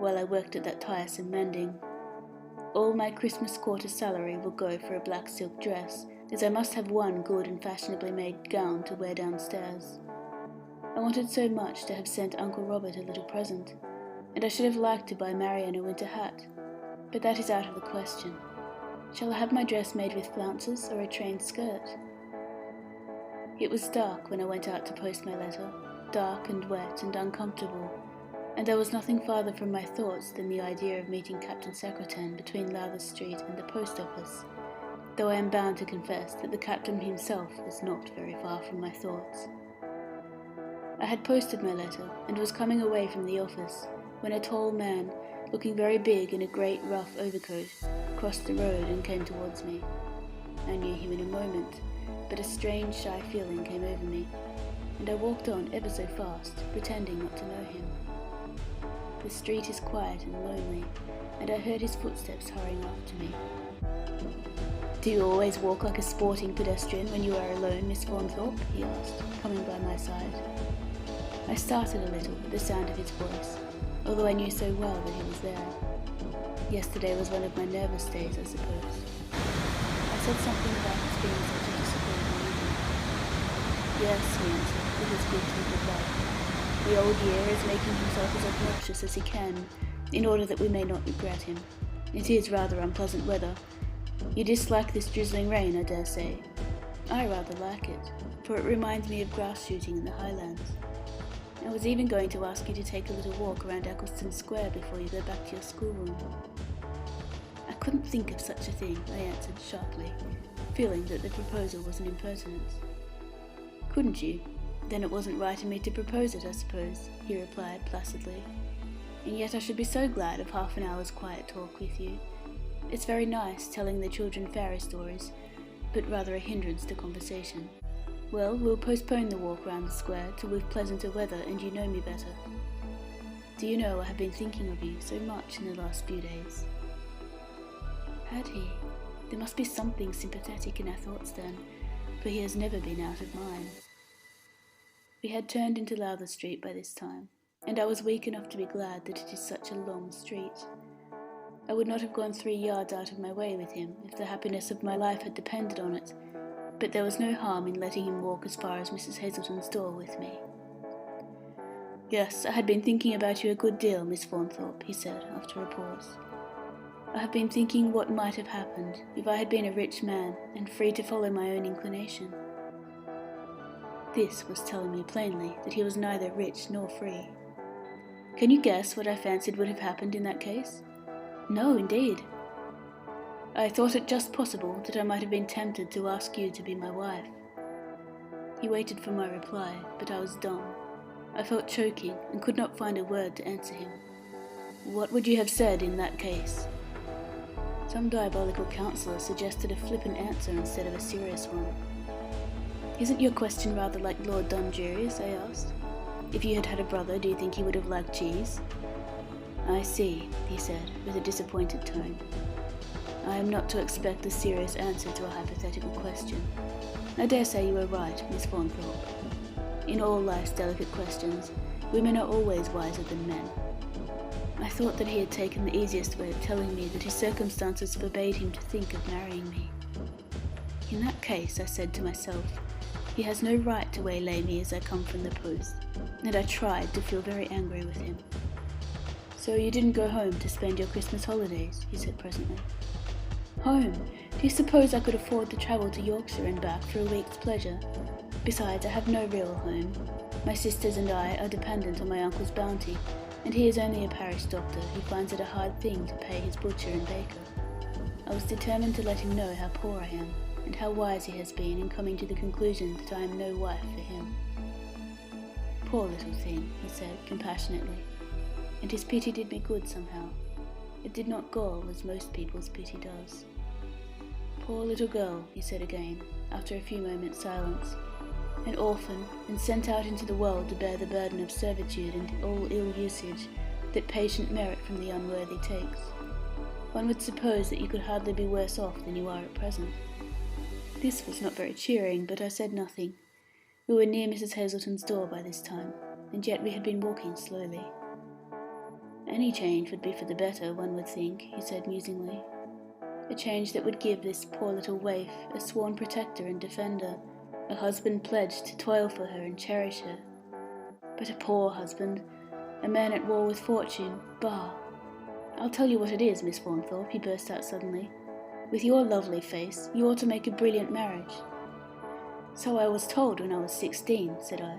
while I worked at that tiresome mending. All my Christmas quarter salary will go for a black silk dress, as I must have one good and fashionably made gown to wear downstairs. I wanted so much to have sent Uncle Robert a little present, and I should have liked to buy Marianne a winter hat, but that is out of the question. Shall I have my dress made with flounces or a trained skirt? It was dark when I went out to post my letter, dark and wet and uncomfortable, and there was nothing farther from my thoughts than the idea of meeting Captain Secretan between Lowther Street and the post office, though I am bound to confess that the captain himself was not very far from my thoughts. I had posted my letter and was coming away from the office when a tall man, looking very big in a great rough overcoat, crossed the road and came towards me. I knew him in a moment, but a strange shy feeling came over me, and I walked on ever so fast, pretending not to know him. The street is quiet and lonely, and I heard his footsteps hurrying after me. "Do you always walk like a sporting pedestrian when you are alone, Miss Faunthorpe?" he asked, coming by my side. I started a little at the sound of his voice, although I knew so well that he was there. Yesterday was one of my nervous days, I suppose. I said something about his being such a disappointing evening. "Yes," he answered, with his good-tempered laugh. "The old year is making himself as obnoxious as he can, in order that we may not regret him. It is rather unpleasant weather. You dislike this drizzling rain, I dare say. I rather like it, for it reminds me of grass shooting in the Highlands. I was even going to ask you to take a little walk around Eccleston Square before you go back to your schoolroom." "I couldn't think of such a thing," I answered sharply, feeling that the proposal was an impertinence. "Couldn't you? Then it wasn't right in me to propose it, I suppose," he replied placidly. "And yet I should be so glad of half an hour's quiet talk with you. It's very nice telling the children fairy stories, but rather a hindrance to conversation. Well, we'll postpone the walk round the square till we've pleasanter weather and you know me better. Do you know I have been thinking of you so much in the last few days?" Had he? There must be something sympathetic in our thoughts then, for he has never been out of mine. We had turned into Lowther Street by this time, and I was weak enough to be glad that it is such a long street. I would not have gone 3 yards out of my way with him if the happiness of my life had depended on it, but there was no harm in letting him walk as far as Mrs. Hazelton's door with me. "Yes, I had been thinking about you a good deal, Miss Faunthorpe," he said, after a pause. "I have been thinking what might have happened if I had been a rich man and free to follow my own inclination." This was telling me plainly that he was neither rich nor free. Can you guess what I fancied would have happened in that case? No, indeed. I thought it just possible that I might have been tempted to ask you to be my wife. He waited for my reply, but I was dumb. I felt choking and could not find a word to answer him. "What would you have said in that case?" Some diabolical counsellor suggested a flippant answer instead of a serious one. "Isn't your question rather like Lord Dundreary's?" I asked. "If you had had a brother, do you think he would have liked cheese?" "I see," he said, with a disappointed tone. "I am not to expect a serious answer to a hypothetical question. I dare say you are right, Miss Faunthorpe. In all life's delicate questions, women are always wiser than men." I thought that he had taken the easiest way of telling me that his circumstances forbade him to think of marrying me. In that case, I said to myself, he has no right to waylay me as I come from the post, and I tried to feel very angry with him. "So you didn't go home to spend your Christmas holidays?" he said presently. "Home? Do you suppose I could afford to travel to Yorkshire and back for a week's pleasure? Besides, I have no real home. My sisters and I are dependent on my uncle's bounty, and he is only a parish doctor who finds it a hard thing to pay his butcher and baker. I was determined to let him know how poor I am, and how wise he has been in coming to the conclusion that I am no wife for him." "Poor little thing," he said compassionately, and his pity did me good somehow. It did not gall as most people's pity does. "Poor little girl," he said again, after a few moments' silence. "An orphan, and sent out into the world to bear the burden of servitude and all ill usage that patient merit from the unworthy takes. One would suppose that you could hardly be worse off than you are at present." This was not very cheering, but I said nothing. We were near Mrs. Hazelton's door by this time, and yet we had been walking slowly. Any change would be for the better, one would think, he said musingly. A change that would give this poor little waif a sworn protector and defender, a husband pledged to toil for her and cherish her. But a poor husband, a man at war with fortune, bah! I'll tell you what it is, Miss Faunthorpe, he burst out suddenly. With your lovely face, you ought to make a brilliant marriage. So I was told when I was 16, said I.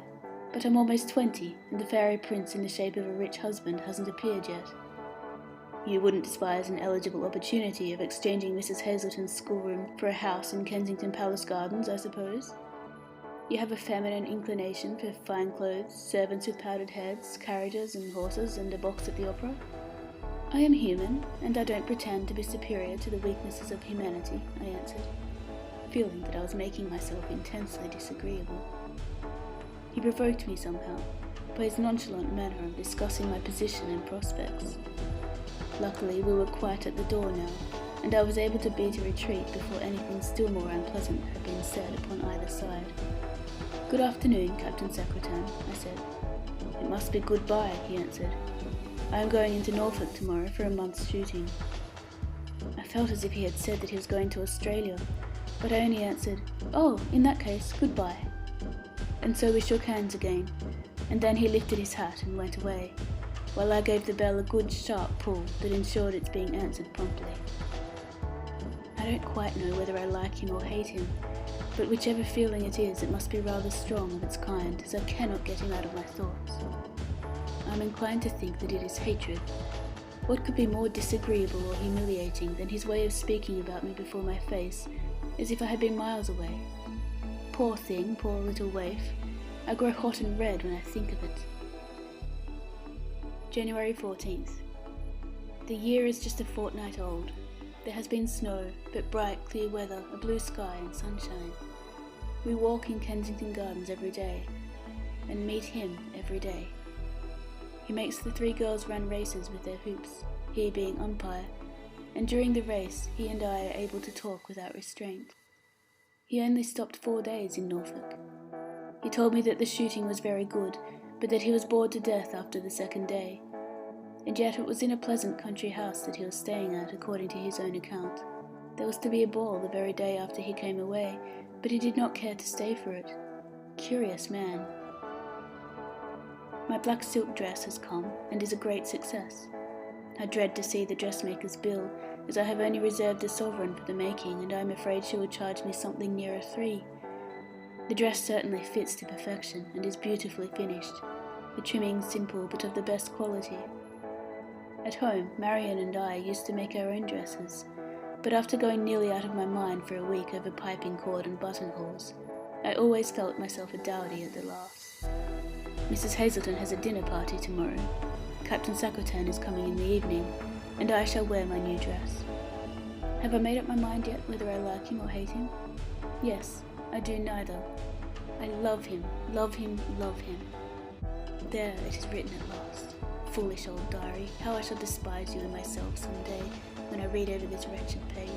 But I'm almost 20, and the fairy prince in the shape of a rich husband hasn't appeared yet. You wouldn't despise an eligible opportunity of exchanging Mrs. Hazleton's schoolroom for a house in Kensington Palace Gardens, I suppose? You have a feminine inclination for fine clothes, servants with powdered heads, carriages and horses, and a box at the opera? I am human, and I don't pretend to be superior to the weaknesses of humanity, I answered, feeling that I was making myself intensely disagreeable. He provoked me somehow, by his nonchalant manner of discussing my position and prospects. Luckily, we were quite at the door now, and I was able to beat a retreat before anything still more unpleasant had been said upon either side. Good afternoon, Captain Secretan, I said. It must be goodbye, he answered. I am going into Norfolk tomorrow for a month's shooting. I felt as if he had said that he was going to Australia, but I only answered, Oh, in that case, goodbye. And so we shook hands again, and then he lifted his hat and went away, while I gave the bell a good sharp pull that ensured its being answered promptly. I don't quite know whether I like him or hate him, but whichever feeling it is, it must be rather strong of its kind, as I cannot get him out of my thoughts. I am inclined to think that it is hatred. What could be more disagreeable or humiliating than his way of speaking about me before my face, as if I had been miles away? Poor thing, poor little waif. I grow hot and red when I think of it. January 14th. The year is just a fortnight old. There has been snow, but bright, clear weather, a blue sky and sunshine. We walk in Kensington Gardens every day, and meet him every day. He makes the 3 girls run races with their hoops, he being umpire, and during the race he and I are able to talk without restraint. He only stopped 4 days in Norfolk. He told me that the shooting was very good, but that he was bored to death after the 2nd day, and yet it was in a pleasant country house that he was staying at, according to his own account. There was to be a ball the very day after he came away, but he did not care to stay for it. Curious man. My black silk dress has come, and is a great success. I dread to see the dressmaker's bill, as I have only reserved a sovereign for the making, and I am afraid she will charge me something nearer 3. The dress certainly fits to perfection, and is beautifully finished, the trimming simple but of the best quality. At home, Marion and I used to make our own dresses, but after going nearly out of my mind for a week over piping cord and buttonholes, I always felt myself a dowdy at the last. Mrs. Hazleton has a dinner party tomorrow. Captain Secretan is coming in the evening, and I shall wear my new dress. Have I made up my mind yet whether I like him or hate him? Yes, I do neither. I love him, love him, love him. There it is written at last. Foolish old diary, how I shall despise you and myself some day when I read over this wretched page.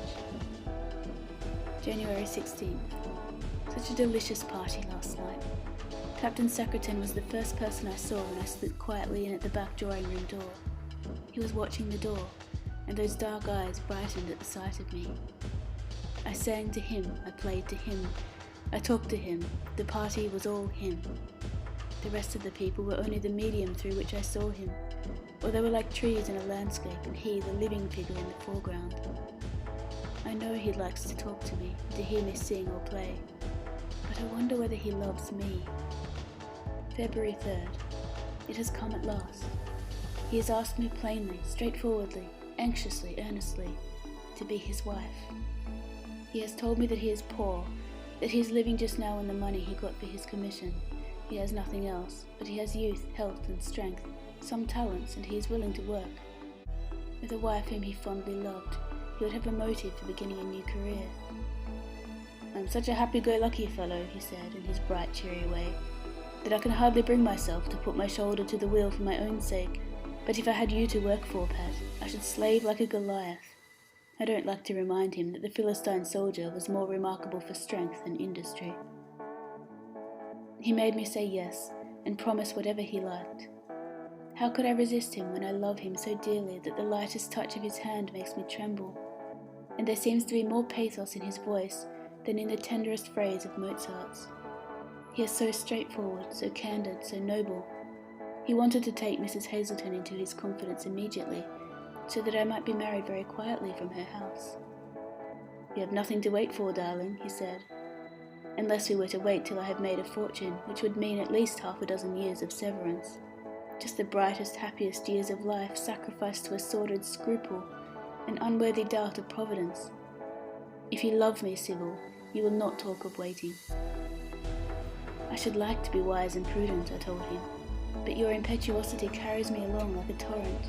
January 16th. Such a delicious party last night. Captain Secretan was the first person I saw when I slipped quietly in at the back drawing-room door. He was watching the door, and those dark eyes brightened at the sight of me. I sang to him, I played to him, I talked to him. The party was all him. The rest of the people were only the medium through which I saw him, or they were like trees in a landscape, and he the living figure in the foreground. I know he likes to talk to me, to hear me sing or play, but I wonder whether he loves me. February 3rd. It has come at last. He has asked me plainly, straightforwardly, anxiously, earnestly, to be his wife. He has told me that he is poor, that he is living just now on the money he got for his commission. He has nothing else, but he has youth, health and strength, some talents, and he is willing to work. With a wife whom he fondly loved, he would have a motive for beginning a new career. I am such a happy-go-lucky fellow, he said, in his bright, cheery way, that I can hardly bring myself to put my shoulder to the wheel for my own sake, but if I had you to work for, Pat, I should slave like a Goliath. I don't like to remind him that the Philistine soldier was more remarkable for strength than industry. He made me say yes, and promise whatever he liked. How could I resist him when I love him so dearly that the lightest touch of his hand makes me tremble? And there seems to be more pathos in his voice than in the tenderest phrase of Mozart's. He is so straightforward, so candid, so noble. He wanted to take Mrs. Hazelton into his confidence immediately, so that I might be married very quietly from her house. "We have nothing to wait for, darling," he said, "unless we were to wait till I have made a fortune, which would mean at least 6 years of severance. Just the brightest, happiest years of life sacrificed to a sordid scruple, an unworthy doubt of Providence. If you love me, Sybil, you will not talk of waiting." "I should like to be wise and prudent," I told him, "but your impetuosity carries me along like a torrent."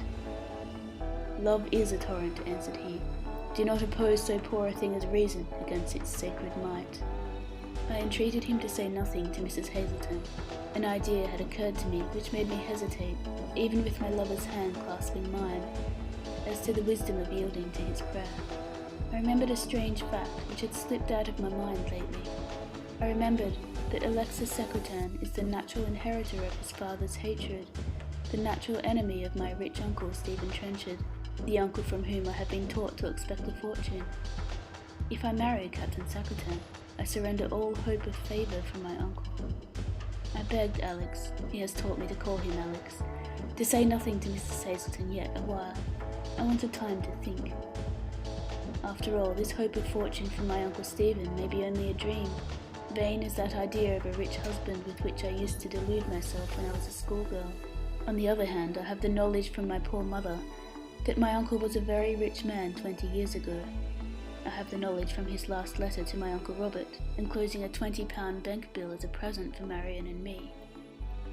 "Love is a torrent," answered he. "Do not oppose so poor a thing as reason against its sacred might." I entreated him to say nothing to Mrs. Hazelton. An idea had occurred to me which made me hesitate, even with my lover's hand clasping mine, as to the wisdom of yielding to his prayer. I remembered a strange fact which had slipped out of my mind lately. I remembered that Alexis Secretan is the natural inheritor of his father's hatred, the natural enemy of my rich uncle Stephen Trenchard, the uncle from whom I have been taught to expect a fortune. If I marry Captain Secretan, I surrender all hope of favour from my uncle. I begged Alex, he has taught me to call him Alex, to say nothing to Mrs. Hazelton yet a while. I wanted time to think. After all, this hope of fortune from my Uncle Stephen may be only a dream, vain as that idea of a rich husband with which I used to delude myself when I was a schoolgirl. On the other hand, I have the knowledge from my poor mother that my uncle was a very rich man 20 years ago. I have the knowledge from his last letter to my Uncle Robert, enclosing a £20 bank bill as a present for Marion and me,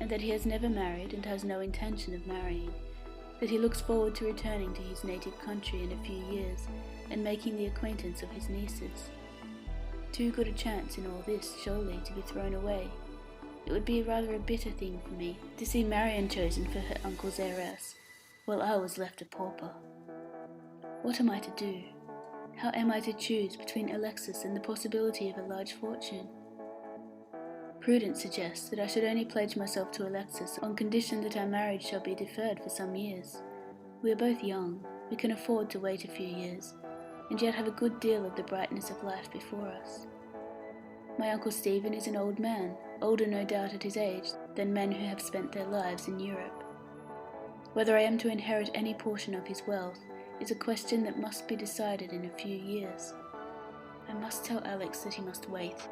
and that he has never married and has no intention of marrying, that he looks forward to returning to his native country in a few years and making the acquaintance of his nieces. Too good a chance in all this, surely, to be thrown away. It would be rather a bitter thing for me to see Marion chosen for her uncle's heiress, while I was left a pauper. What am I to do? How am I to choose between Alexis and the possibility of a large fortune? Prudence suggests that I should only pledge myself to Alexis on condition that our marriage shall be deferred for some years. We are both young, we can afford to wait a few years, and yet have a good deal of the brightness of life before us. My Uncle Stephen is an old man, older no doubt at his age than men who have spent their lives in Europe. Whether I am to inherit any portion of his wealth is a question that must be decided in a few years. I must tell Alex that he must wait.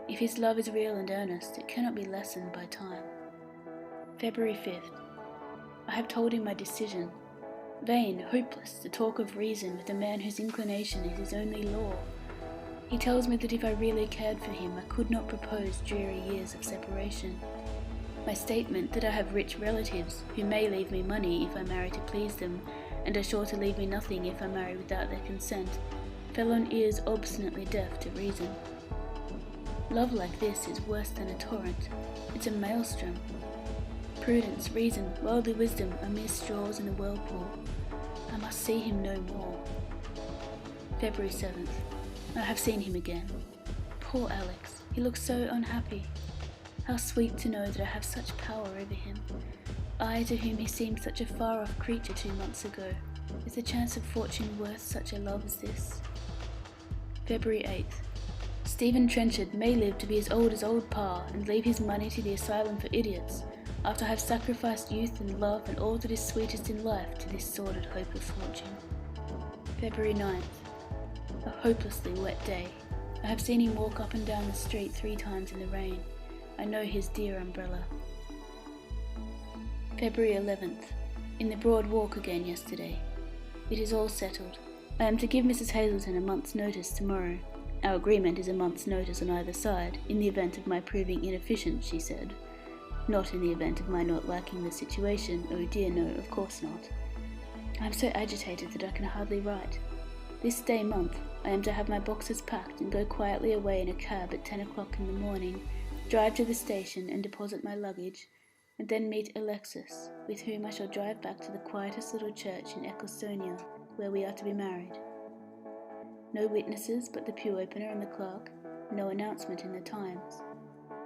If his love is real and earnest, it cannot be lessened by time. February 5th. I have told him my decision. Vain, hopeless, to talk of reason with a man whose inclination is his only law. He tells me that if I really cared for him, I could not propose dreary years of separation. My statement that I have rich relatives who may leave me money if I marry to please them, and are sure to leave me nothing if I marry without their consent, fell on ears obstinately deaf to reason. Love like this is worse than a torrent. It's a maelstrom. Prudence, reason, worldly wisdom are mere straws in a whirlpool. I must see him no more. February 7th. I have seen him again. Poor Alex, he looks so unhappy. How sweet to know that I have such power over him. I, to whom he seemed such a far-off creature 2 months ago. Is the chance of fortune worth such a love as this? February 8th. Stephen Trenchard may live to be as old Pa and leave his money to the asylum for idiots, after I have sacrificed youth and love and all that is sweetest in life to this sordid hope of fortune. February 9th. A hopelessly wet day. I have seen him walk up and down the street 3 times in the rain. I know his dear umbrella. February 11th. In the Broad Walk again yesterday. It is all settled. I am to give Mrs. Hazelton a month's notice tomorrow. Our agreement is a month's notice on either side, in the event of my proving inefficient, she said. Not in the event of my not liking the situation. Oh dear no, of course not. I am so agitated that I can hardly write. This day month I am to have my boxes packed and go quietly away in a cab at 10 o'clock in the morning, drive to the station and deposit my luggage, and then meet Alexis, with whom I shall drive back to the quietest little church in Ecclestonia, where we are to be married. No witnesses but the pew opener and the clerk, no announcement in the Times.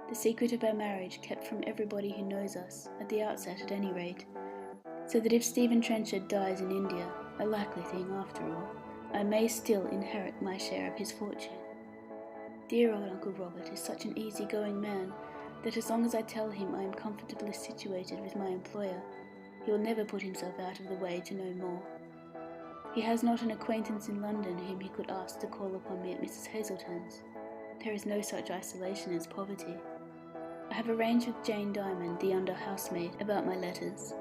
The secret of our marriage kept from everybody who knows us, at the outset at any rate. so that if Stephen Trenchard dies in India, a likely thing after all, I may still inherit my share of his fortune. Dear old Uncle Robert is such an easy-going man that as long as I tell him I am comfortably situated with my employer, he will never put himself out of the way to know more. He has not an acquaintance in London whom he could ask to call upon me at Mrs. Hazelton's. There is no such isolation as poverty. I have arranged with Jane Diamond, the under housemaid, about my letters.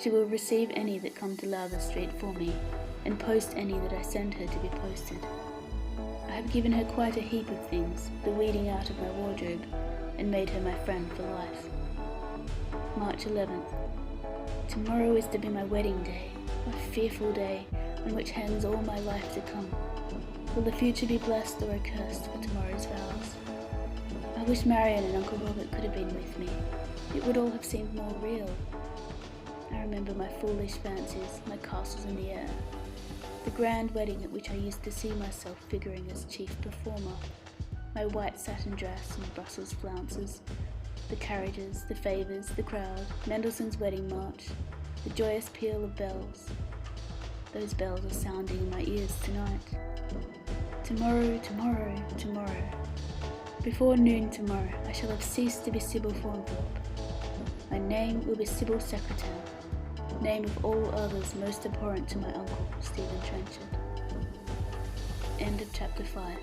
She will receive any that come to Lowther Street for me, and post any that I send her to be posted. I have given her quite a heap of things, the weeding out of my wardrobe, and made her my friend for life. March 11th. Tomorrow is to be my wedding day, a fearful day on which hangs all my life to come. Will the future be blessed or accursed for tomorrow's vows? I wish Marion and Uncle Robert could have been with me. It would all have seemed more real. I remember my foolish fancies, my castles in the air, the grand wedding at which I used to see myself figuring as chief performer, my white satin dress and Brussels flounces, the carriages, the favours, the crowd, Mendelssohn's wedding march, the joyous peal of bells. Those bells are sounding in my ears tonight. Tomorrow, tomorrow, tomorrow. Before noon tomorrow, I shall have ceased to be Sybil Faunthorpe. My name will be Sybil Secretan, name of all others most abhorrent to my uncle, Stephen Trenchard. End of chapter 5.